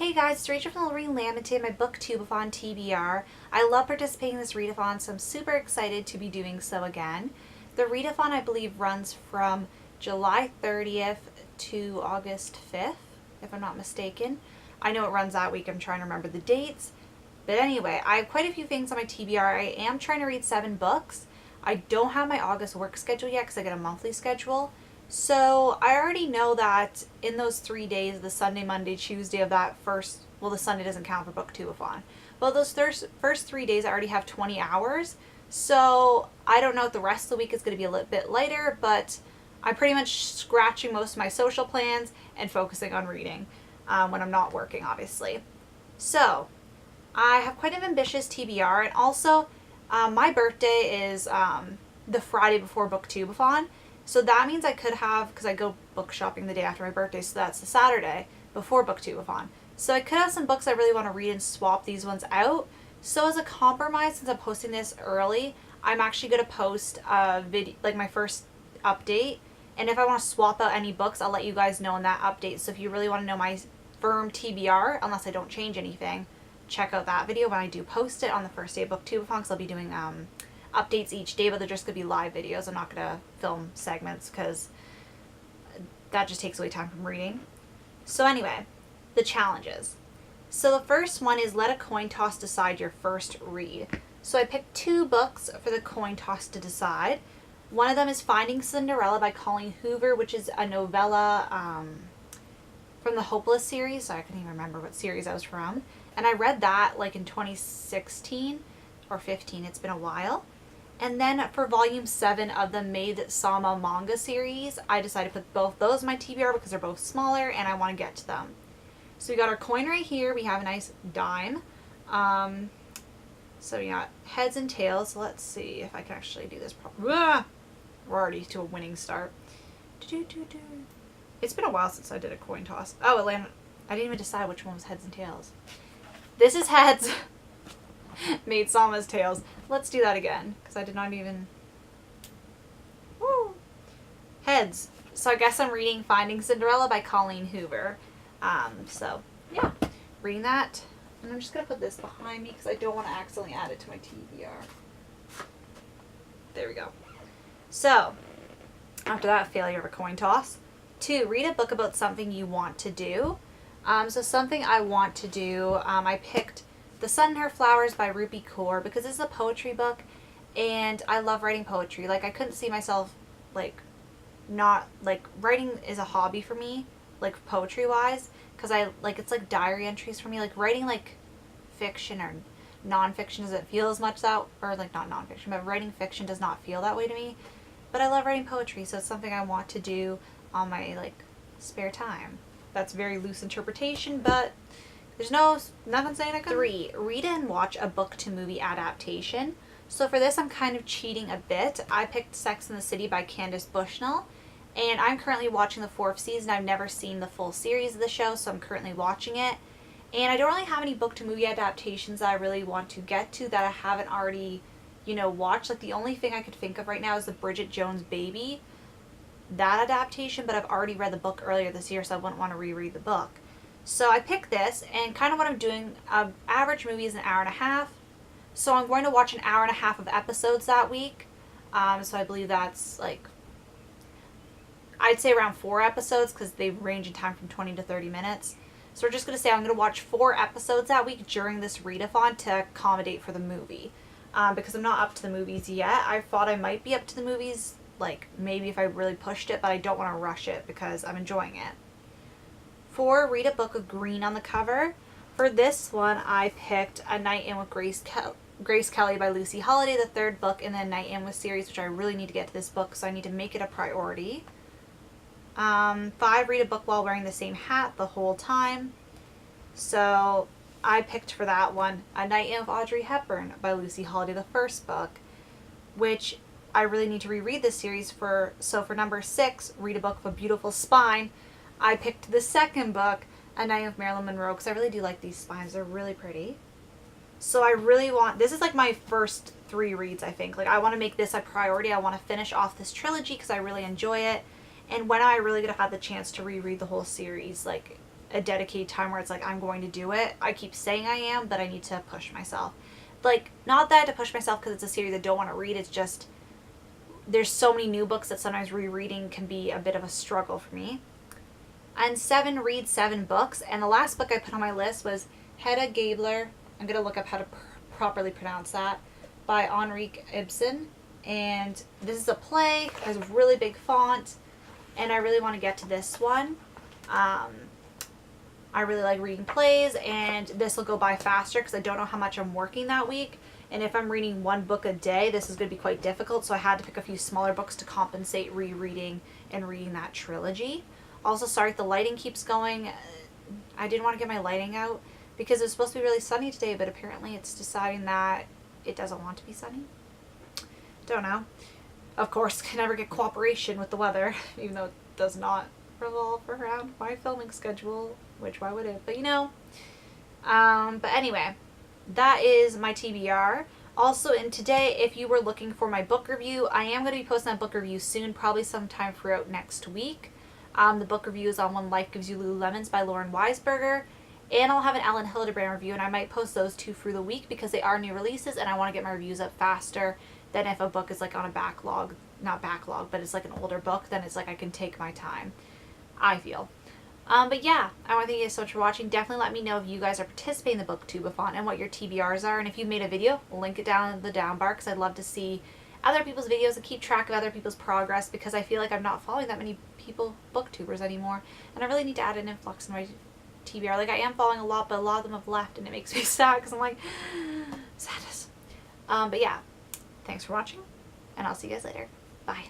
Hey guys, it's Rachel from Lorraine Lamented, my Booktube-A-Thon TBR. I love participating in this readathon, so I'm super excited to be doing so again. The readathon, I believe, runs from July 30th to August 5th, if I'm not mistaken. I know it runs that week, I'm trying to remember the dates. But anyway, I have quite a few things on my TBR. I am trying to read 7 books. I don't have my August work schedule yet because I get a monthly schedule. So I already know that in those 3 days, the Sunday, Monday, Tuesday of that first, well, the Sunday doesn't count for Booktube-A-Thon. But those first 3 days, I already have 20 hours. So I don't know if the rest of the week is going to be a little bit lighter, but I'm pretty much scratching most of my social plans and focusing on reading when I'm not working, obviously. So I have quite an ambitious TBR, and also my birthday is the Friday before Booktube-A-Thon. So that means I could have, because I go book shopping the day after my birthday, so that's the Saturday before Booktube-A-Thon. So I could have some books I really want to read and swap these ones out. So as a compromise, since I'm posting this early, I'm actually going to post a video, like my first update. And if I want to swap out any books, I'll let you guys know in that update. So if you really want to know my firm TBR, unless I don't change anything, check out that video when I do post it on the first day of Booktube-A-Thon, because I'll be doing updates each day, but they're just going to be live videos. I'm not going to film segments because that just takes away time from reading. So anyway, the challenges. So the first one is let a coin toss decide your first read. So I picked 2 books for the coin toss to decide. One of them is Finding Cinderella by Colleen Hoover, which is a novella from the Hopeless series. So I couldn't even remember what series I was from. And I read that like in 2016 or 15. It's been a while. And then for volume 7 of the Maid-sama manga series, I decided to put both those in my TBR because they're both smaller and I want to get to them. So we got our coin right here. We have a nice dime. So we got heads and tails. So let's see if I can actually do this properly. We're already to a winning start. It's been a while since I did a coin toss. Oh, it landed. I didn't even decide which one was heads and tails. This is heads. Maid-sama's tails. Let's do that again, because I did not even... Woo! Heads. So I guess I'm reading Finding Cinderella by Colleen Hoover. So, yeah. Reading that. And I'm just going to put this behind me, because I don't want to accidentally add it to my TBR. There we go. So, after that failure of a coin toss. 2, read a book about something you want to do. So something I want to do, I picked The Sun and Her Flowers by Rupi Kaur because it's a poetry book and I love writing poetry. Like I couldn't see myself writing is a hobby for me, like poetry wise, because it's like diary entries for me. Like writing like fiction or nonfiction doesn't feel as much that, or like not nonfiction, but writing fiction does not feel that way to me. But I love writing poetry, so it's something I want to do on my spare time. That's very loose interpretation, but there's nothing saying I couldn't. 3, read and watch a book to movie adaptation. So for this, I'm kind of cheating a bit. I picked Sex and the City by Candace Bushnell, and I'm currently watching the 4th season. I've never seen the full series of the show, so I'm currently watching it. And I don't really have any book to movie adaptations that I really want to get to that I haven't already, watched. Like the only thing I could think of right now is the Bridget Jones' Baby, that adaptation, but I've already read the book earlier this year, so I wouldn't want to reread the book. So I picked this, and kind of what I'm doing, average movie is an hour and a half. So I'm going to watch an hour and a half of episodes that week. So I believe that's I'd say around 4 episodes because they range in time from 20 to 30 minutes. So we're just going to say I'm going to watch 4 episodes that week during this readathon to accommodate for the movie. Because I'm not up to the movies yet. I thought I might be up to the movies, maybe if I really pushed it, but I don't want to rush it because I'm enjoying it. 4, read a book with green on the cover. For this one, I picked A Night In with Grace Kelly by Lucy Holiday, the 3rd book in the Night In with series, which I really need to get to this book, so I need to make it a priority. 5, read a book while wearing the same hat the whole time. So I picked for that one A Night In with Audrey Hepburn by Lucy Holiday, the 1st book, which I really need to reread this series for. So for number 6, read a book with a beautiful spine, I picked the 2nd book, A Night with Marilyn Monroe, because I really do like these spines. They're really pretty. So I really want, this is my first 3 reads, I think. I want to make this a priority. I want to finish off this trilogy because I really enjoy it. And when am I really going to have the chance to reread the whole series, a dedicated time where it's like I'm going to do it. I keep saying I am, but I need to push myself. Like, not that I have to push myself because it's a series I don't want to read. It's just there's so many new books that sometimes rereading can be a bit of a struggle for me. And 7, read 7 books. And the last book I put on my list was Hedda Gabler. I'm going to look up how to properly pronounce that, by Henrik Ibsen. And this is a play, it has a really big font, and I really want to get to this one. I really like reading plays, and this will go by faster because I don't know how much I'm working that week. And if I'm reading 1 book a day, this is going to be quite difficult, so I had to pick a few smaller books to compensate rereading and reading that trilogy. Also, sorry if the lighting keeps going. I didn't want to get my lighting out because it's supposed to be really sunny today, but apparently it's deciding that it doesn't want to be sunny. Don't know. Of course, can never get cooperation with the weather, even though it does not revolve around my filming schedule, which why would it? But you know. But anyway, that is my TBR. Also, and today, if you were looking for my book review, I am going to be posting that book review soon, probably sometime throughout next week. The book review is on When Life Gives You Lululemons by Lauren Weisberger. And I'll have an Ellen Hildebrand review, and I might post those 2 through the week because they are new releases, and I want to get my reviews up faster than if a book is like on a backlog. Not backlog, but it's like an older book, then it's like I can take my time, I feel. But yeah, I want to thank you guys so much for watching. Definitely let me know if you guys are participating in the Booktube-A-Thon and what your TBRs are. And if you've made a video, link it down in the down bar because I'd love to see other people's videos and keep track of other people's progress because I feel like I'm not following that many people, booktubers, anymore. And I really need to add an influx in my TBR. Like, I am following a lot, but a lot of them have left and it makes me sad because I'm like, sadness. But yeah, thanks for watching and I'll see you guys later. Bye.